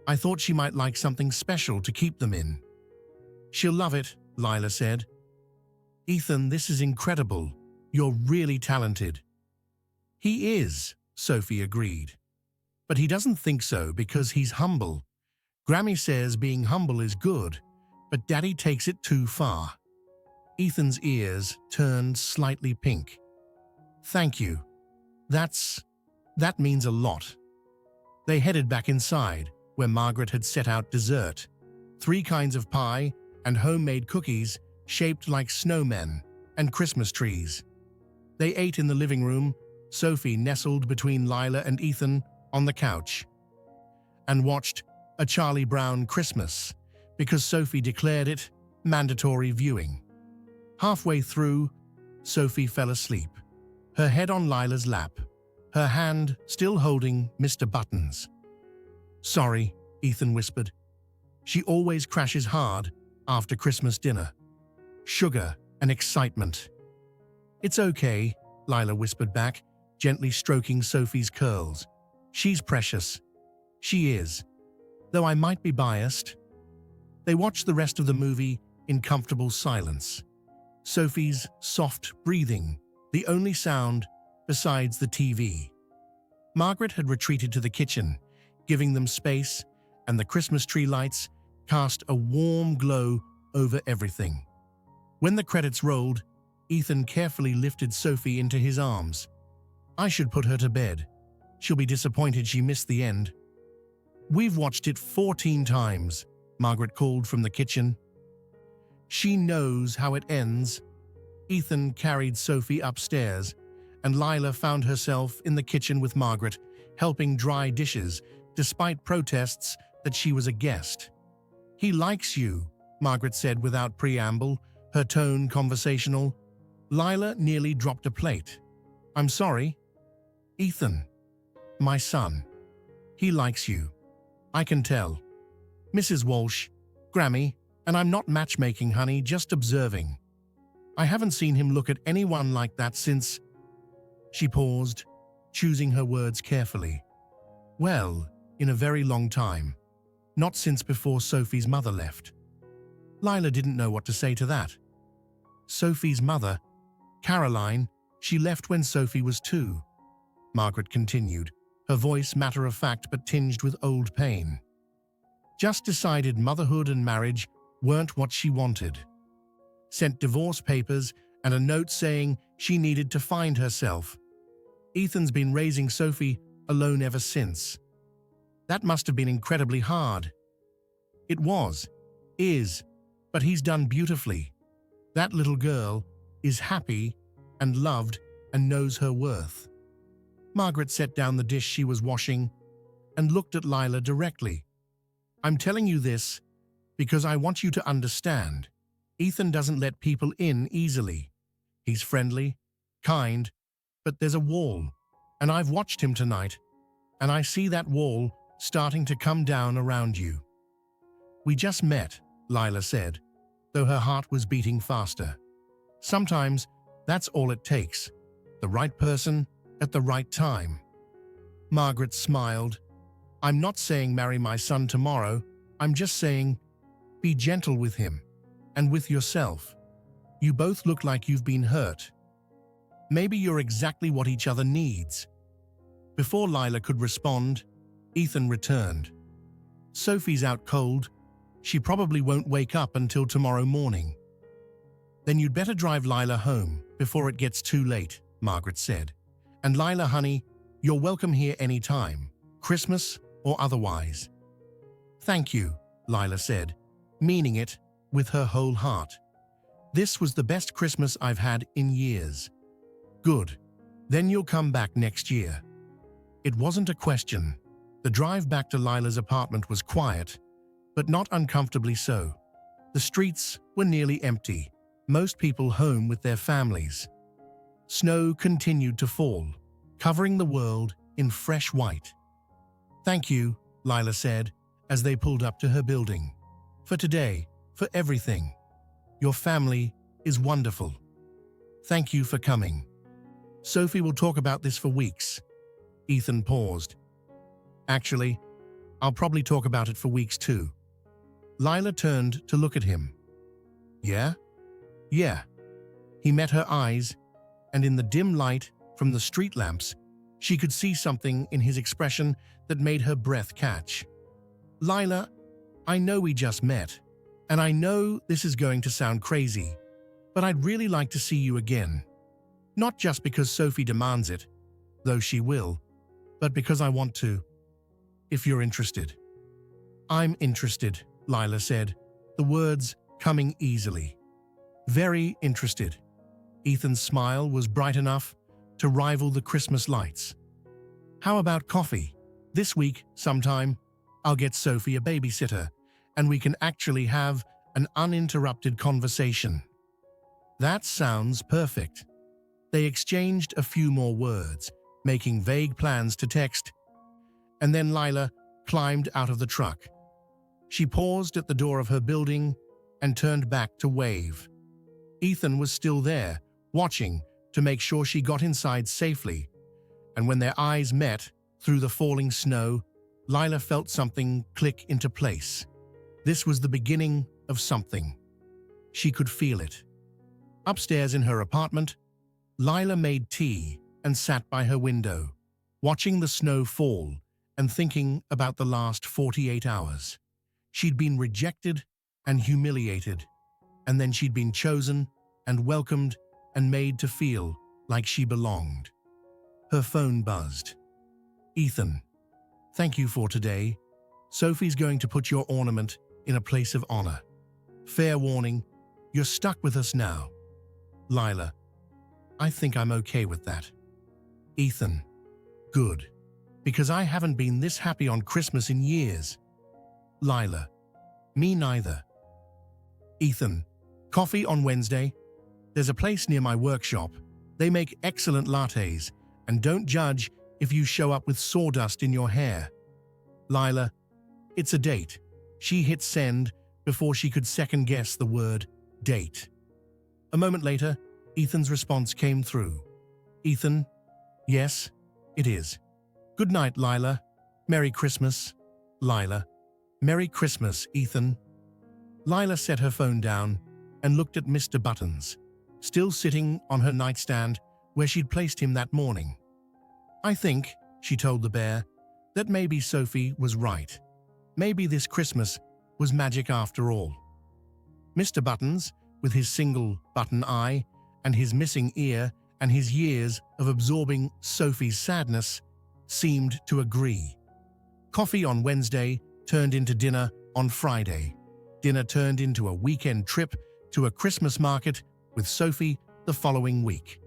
I thought she might like something special to keep them in." "She'll love it," Lila said. "Ethan, this is incredible. You're really talented." "He is," Sophie agreed. "But he doesn't think so because he's humble. Grammy says being humble is good, but Daddy takes it too far." Ethan's ears turned slightly pink. "Thank you. That means a lot." They headed back inside, where Margaret had set out dessert, 3 kinds of pie and homemade cookies shaped like snowmen and Christmas trees. They ate in the living room, Sophie nestled between Lila and Ethan on the couch, and watched A Charlie Brown Christmas because Sophie declared it mandatory viewing. Halfway through, Sophie fell asleep, her head on Lila's lap, her hand still holding Mr. Buttons. "Sorry," Ethan whispered. "She always crashes hard after Christmas dinner. Sugar and excitement." "It's okay," Lila whispered back, gently stroking Sophie's curls. "She's precious." "She is, though I might be biased." They watched the rest of the movie in comfortable silence. Sophie's soft breathing, the only sound besides the TV. Margaret had retreated to the kitchen, giving them space, and the Christmas tree lights cast a warm glow over everything. When the credits rolled, Ethan carefully lifted Sophie into his arms. "I should put her to bed. She'll be disappointed she missed the end." "We've watched it 14 times, Margaret called from the kitchen. "She knows how it ends." Ethan carried Sophie upstairs, and Lila found herself in the kitchen with Margaret, helping dry dishes, despite protests that she was a guest. "He likes you," Margaret said without preamble, her tone conversational. Lila nearly dropped a plate. "I'm sorry." "Ethan, my son. He likes you. I can tell. Mrs. Walsh, Grammy, and I'm not matchmaking, honey, just observing. I haven't seen him look at anyone like that since—" She paused, choosing her words carefully. "Well, in a very long time. Not since before Sophie's mother left." Lila didn't know what to say to that. "Sophie's mother, Caroline, she left when Sophie was 2. Margaret continued, her voice matter-of-fact but tinged with old pain. "Just decided motherhood and marriage weren't what she wanted. Sent divorce papers and a note saying she needed to find herself. Ethan's been raising Sophie alone ever since. That must have been incredibly hard." "It was, is, but he's done beautifully. That little girl is happy and loved and knows her worth." Margaret set down the dish she was washing and looked at Lila directly. "I'm telling you this because I want you to understand. Ethan doesn't let people in easily. He's friendly, kind, but there's a wall, and I've watched him tonight, and I see that wall starting to come down around you." "We just met," Lila said, though her heart was beating faster. "Sometimes that's all it takes, the right person at the right time." Margaret smiled. "I'm not saying marry my son tomorrow. I'm just saying be gentle with him and with yourself. You both look like you've been hurt. Maybe you're exactly what each other needs." Before Lila could respond, Ethan returned. "Sophie's out cold. She probably won't wake up until tomorrow morning." "Then you'd better drive Lila home before it gets too late," Margaret said. "And Lila, honey, you're welcome here anytime, Christmas or otherwise." "Thank you," Lila said, meaning it with her whole heart. "This was the best Christmas I've had in years." "Good. Then you'll come back next year." It wasn't a question. The drive back to Lila's apartment was quiet, but not uncomfortably so. The streets were nearly empty, most people home with their families. Snow continued to fall, covering the world in fresh white. "Thank you," Lila said, as they pulled up to her building. "For today, for everything. Your family is wonderful. Thank you for coming. Sophie will talk about this for weeks." Ethan paused. "Actually, I'll probably talk about it for weeks too." Lila turned to look at him. "Yeah?" "Yeah." He met her eyes, and in the dim light from the street lamps, she could see something in his expression that made her breath catch. "Lila, I know we just met, and I know this is going to sound crazy, but I'd really like to see you again. Not just because Sophie demands it, though she will, but because I want to. If you're interested." "I'm interested," Lila said, the words coming easily. "Very interested." Ethan's smile was bright enough to rival the Christmas lights. "How about coffee? This week, sometime, I'll get Sophie a babysitter, and we can actually have an uninterrupted conversation." "That sounds perfect." They exchanged a few more words, making vague plans to text, and then Lila climbed out of the truck. She paused at the door of her building and turned back to wave. Ethan was still there, watching to make sure she got inside safely, and when their eyes met through the falling snow, Lila felt something click into place. This was the beginning of something. She could feel it. Upstairs in her apartment, Lila made tea and sat by her window, watching the snow fall and thinking about the last 48 hours. She'd been rejected and humiliated, and then she'd been chosen and welcomed and made to feel like she belonged. Her phone buzzed. "Ethan, thank you for today. Sophie's going to put your ornament in a place of honor. Fair warning, you're stuck with us now." Lila, "I think I'm okay with that." Ethan, "Good, because I haven't been this happy on Christmas in years." Lila, "Me neither." Ethan, "Coffee on Wednesday? There's a place near my workshop. They make excellent lattes, and don't judge if you show up with sawdust in your hair." Lila, "It's a date." She hit send before she could second-guess the word date. A moment later, Ethan's response came through. "Ethan, yes, it is. Good night, Lila. Merry Christmas." Lila, "Merry Christmas, Ethan." Lila set her phone down and looked at Mr. Buttons, still sitting on her nightstand where she'd placed him that morning. "I think," she told the bear, "that maybe Sophie was right. Maybe this Christmas was magic after all." Mr. Buttons, with his single button eye and his missing ear and his years of absorbing Sophie's sadness, seemed to agree. Coffee on Wednesday turned into dinner on Friday. Dinner turned into a weekend trip to a Christmas market with Sophie the following week.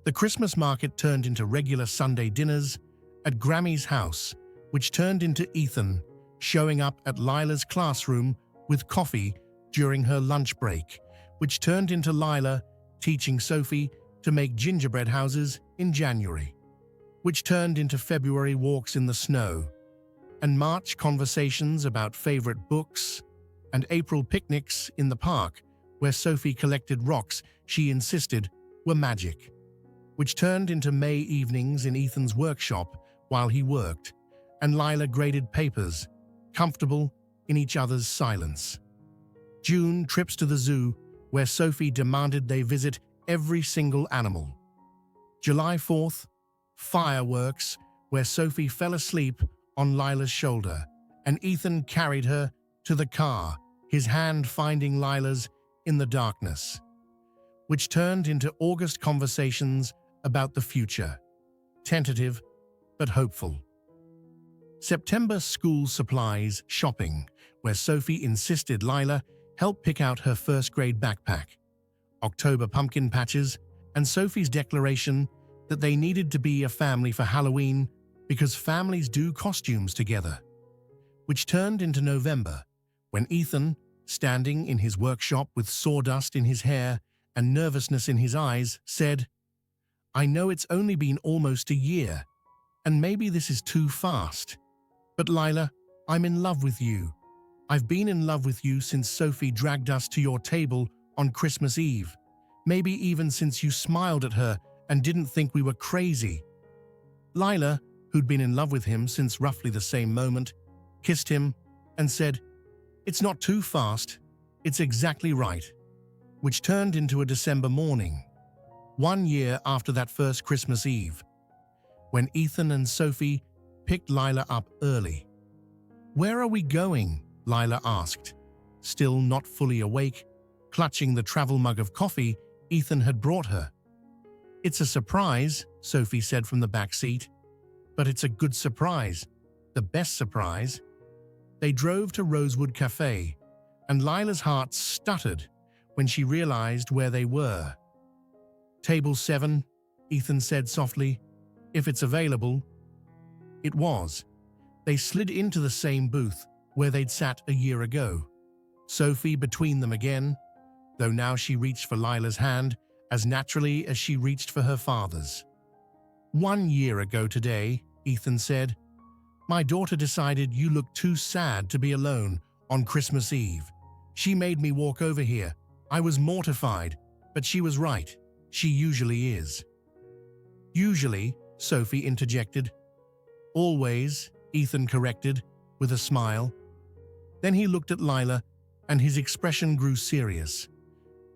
The Christmas market turned into regular Sunday dinners at Grammy's house, which turned into Ethan showing up at Lila's classroom with coffee during her lunch break, which turned into Lila teaching Sophie to make gingerbread houses in January, which turned into February walks in the snow, and March conversations about favorite books, and April picnics in the park where Sophie collected rocks she insisted were magic, which turned into May evenings in Ethan's workshop while he worked, and Lila graded papers, comfortable in each other's silence. June trips to the zoo where Sophie demanded they visit every single animal. July 4th, fireworks where Sophie fell asleep on Lila's shoulder, and Ethan carried her to the car, his hand finding Lila's in the darkness, which turned into August conversations about the future, tentative but hopeful. September school supplies shopping, where Sophie insisted Lila help pick out her first-grade backpack. October pumpkin patches, and Sophie's declaration that they needed to be a family for Halloween because families do costumes together. Which turned into November, when Ethan, standing in his workshop with sawdust in his hair and nervousness in his eyes, said, "I know it's only been almost a year, and maybe this is too fast. But Lila, I'm in love with you. I've been in love with you since Sophie dragged us to your table on Christmas Eve. Maybe even since you smiled at her and didn't think we were crazy." Lila, who'd been in love with him since roughly the same moment, kissed him and said, "It's not too fast, it's exactly right." Which turned into a December morning, 1 year after that first Christmas Eve, when Ethan and Sophie picked Lila up early. "Where are we going?" Lila asked, still not fully awake, clutching the travel mug of coffee Ethan had brought her. "It's a surprise," Sophie said from the back seat. "But it's a good surprise, the best surprise." They drove to Rosewood Cafe, and Lila's heart stuttered when she realized where they were. "Table 7, Ethan said softly, "if it's available." It was. They slid into the same booth where they'd sat a year ago. Sophie between them again, though now she reached for Lila's hand as naturally as she reached for her father's. "1 year ago today," Ethan said, "my daughter decided you looked too sad to be alone on Christmas Eve. She made me walk over here. I was mortified, but she was right. She usually is." "Usually," Sophie interjected. "Always," Ethan corrected, with a smile. Then he looked at Lila, and his expression grew serious.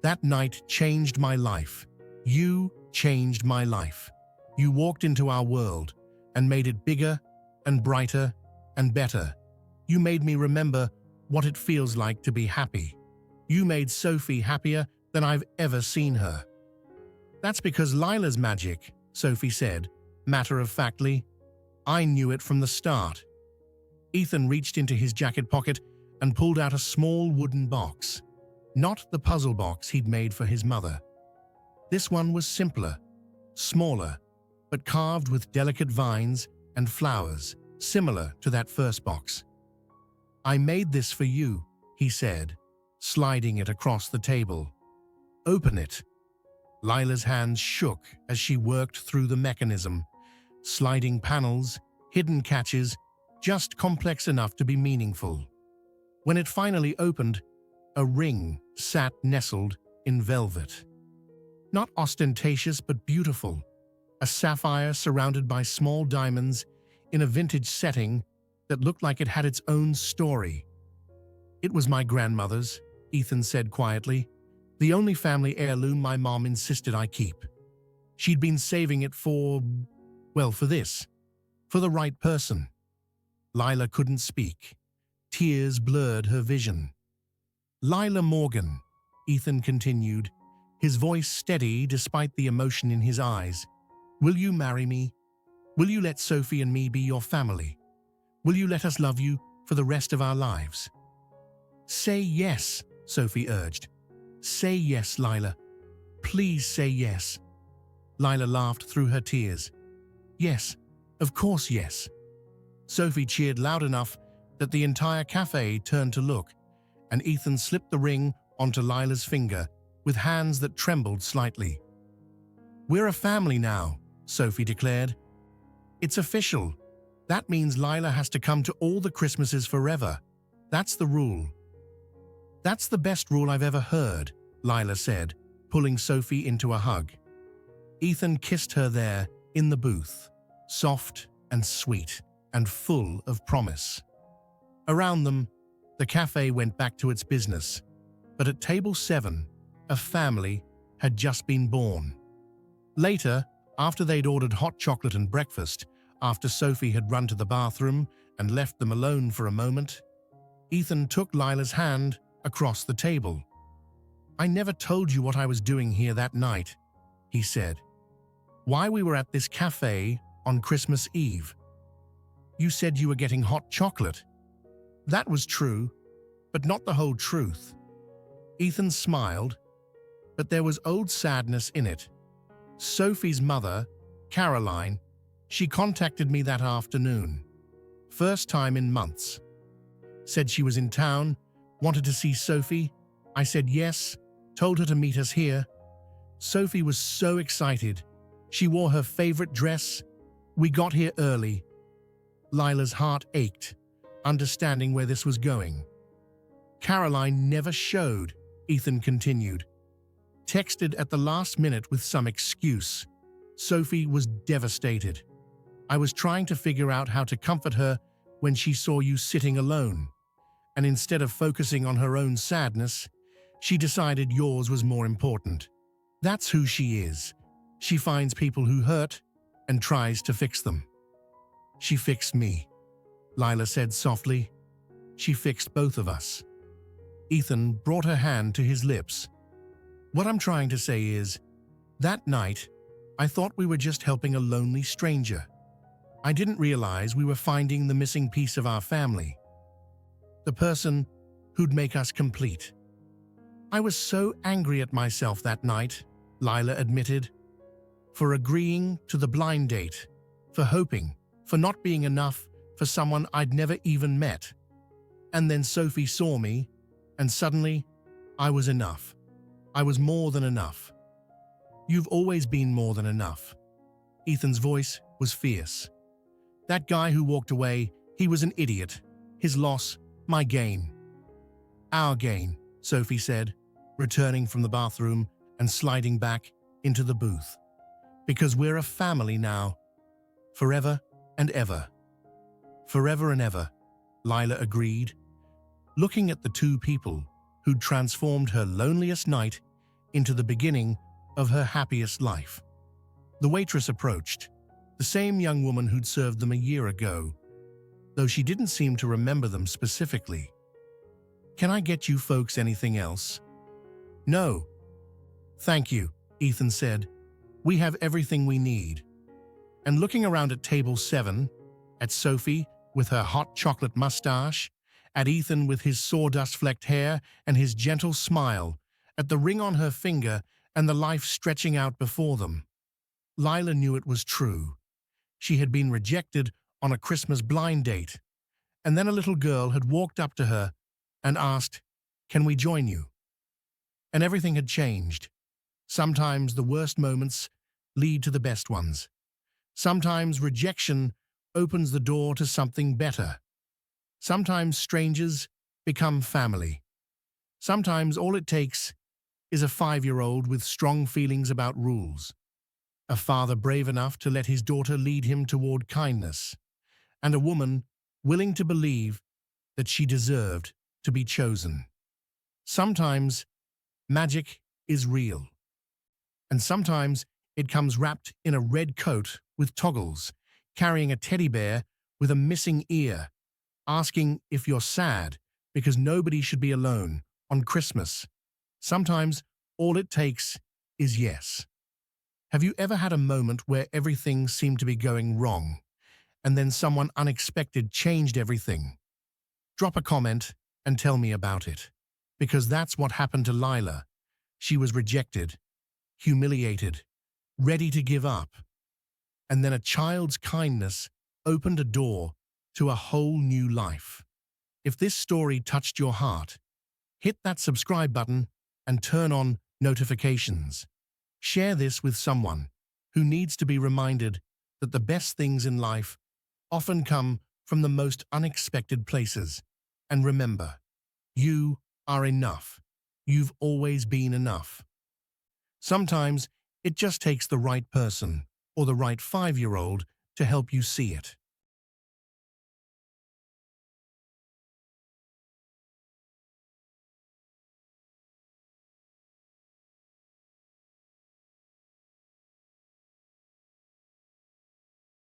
"That night changed my life. You changed my life. You walked into our world and made it bigger and brighter and better. You made me remember what it feels like to be happy. You made Sophie happier than I've ever seen her." "That's because Lila's magic," Sophie said, matter-of-factly. "I knew it from the start." Ethan reached into his jacket pocket and pulled out a small wooden box. Not the puzzle box he'd made for his mother. This one was simpler, smaller, but carved with delicate vines and flowers, similar to that first box. "I made this for you," he said, sliding it across the table. "Open it." Lila's hands shook as she worked through the mechanism. Sliding panels, hidden catches, just complex enough to be meaningful. When it finally opened, a ring sat nestled in velvet. Not ostentatious but beautiful, a sapphire surrounded by small diamonds in a vintage setting that looked like it had its own story. "It was my grandmother's," Ethan said quietly. "The only family heirloom my mom insisted I keep. She'd been saving it for this, for the right person." Lila couldn't speak. Tears blurred her vision. "Lila Morgan," Ethan continued, his voice steady despite the emotion in his eyes. "Will you marry me? Will you let Sophie and me be your family? Will you let us love you for the rest of our lives?" "Say yes," Sophie urged. "Say yes, Lila. Please say yes." Lila laughed through her tears. "Yes, of course yes." Sophie cheered loud enough that the entire cafe turned to look, and Ethan slipped the ring onto Lila's finger with hands that trembled slightly. "We're a family now," Sophie declared. "It's official. That means Lila has to come to all the Christmases forever. That's the rule." "That's the best rule I've ever heard," Lila said, pulling Sophie into a hug. Ethan kissed her there in the booth, soft and sweet and full of promise. Around them, the cafe went back to its business, but at table 7, a family had just been born. Later, after they'd ordered hot chocolate and breakfast, after Sophie had run to the bathroom and left them alone for a moment, Ethan took Lila's hand across the table. "I never told you what I was doing here that night," he said. "Why we were at this cafe on Christmas Eve. You said you were getting hot chocolate. That was true, but not the whole truth." Ethan smiled, but there was old sadness in it. Sophie's mother, Caroline, She contacted me that afternoon. First time in months. Said she was in town, wanted to see Sophie. I said yes, told her to meet us here. Sophie was so excited. She wore her favorite dress. We got here early. Lila's heart ached, understanding where this was going. Caroline never showed, Ethan continued. Texted at the last minute with some excuse. Sophie was devastated. I was trying to figure out how to comfort her when she saw you sitting alone. And instead of focusing on her own sadness, she decided yours was more important. That's who she is. She finds people who hurt and tries to fix them. She fixed me, Lila said softly. She fixed both of us. Ethan brought her hand to his lips. What I'm trying to say is, that night, I thought we were just helping a lonely stranger. I didn't realize we were finding the missing piece of our family. The person who'd make us complete. I was so angry at myself that night, Lila admitted, for agreeing to the blind date, for hoping, for not being enough for someone I'd never even met. And then Sophie saw me, and suddenly, I was enough. I was more than enough. You've always been more than enough. Ethan's voice was fierce. That guy who walked away, he was an idiot. His loss, my gain. Our gain, Sophie said, returning from the bathroom and sliding back into the booth. Because we're a family now. Forever and ever. Forever and ever, Lila agreed, looking at the two people who'd transformed her loneliest night into the beginning of her happiest life. The waitress approached, the same young woman who'd served them a year ago, though she didn't seem to remember them specifically. Can I get you folks anything else? No. Thank you, Ethan said. We have everything we need. And looking around at table 7, at Sophie with her hot chocolate mustache, at Ethan with his sawdust-flecked hair and his gentle smile, at the ring on her finger and the life stretching out before them. Lila knew it was true. She had been rejected on a Christmas blind date, and then a little girl had walked up to her and asked, "Can we join you?" And everything had changed. Sometimes the worst moments lead to the best ones. Sometimes rejection opens the door to something better. Sometimes strangers become family. Sometimes all it takes is a 5-year-old with strong feelings about rules, a father brave enough to let his daughter lead him toward kindness, and a woman willing to believe that she deserved to be chosen. Sometimes magic is real, and sometimes it comes wrapped in a red coat with toggles, carrying a teddy bear with a missing ear, asking if you're sad because nobody should be alone on Christmas. Sometimes all it takes is yes. Have you ever had a moment where everything seemed to be going wrong, and then someone unexpected changed everything? Drop a comment and tell me about it, because that's what happened to Lila. She was rejected, humiliated, ready to give up. And then a child's kindness opened a door to a whole new life. If this story touched your heart, hit that subscribe button and turn on notifications. Share this with someone who needs to be reminded that the best things in life often come from the most unexpected places. And remember, you are enough. You've always been enough. Sometimes it just takes the right person or the right 5-year-old to help you see it.